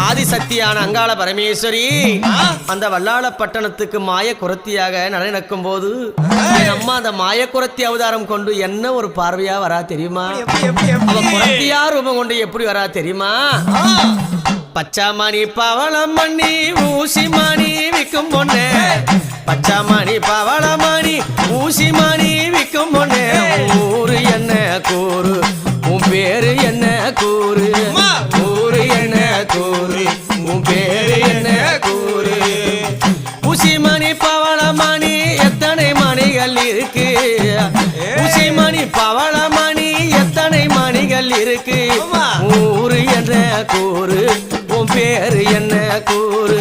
ஆதிசக்தியான அங்காள பரமேஸ்வரி அந்த வல்லாள பட்டணத்துக்கு மாய குரத்தியாக நடக்கும் போது அம்மா அந்த மாய குரத்தி அவதாரம் கொண்டு என்ன ஒரு பார்வையா வரா தெரியுமா? அவ குரத்தியா ரூபம் கொண்டு எப்படி வரா தெரியுமா? பச்சாமணி பவளமணி ஊசிமணி விக்கும் பொண்ணு, பச்சாமணி பவளமணி ஊசிமணி விக்கும் பொண்ணு, ஊரு என்ன கூறு உன் பேரு என்ன கூறு, ஊரு என்ன கூறு உன் பேரு என்ன கூறு, ஊசிமணி பவளமணி எத்தனை மணிகள் இருக்கு, ஊசிமணி பவளமணி எத்தனை மணிகள் இருக்கு, ஊரு என்ன கூறு உன் பேரு என்ன கூறு.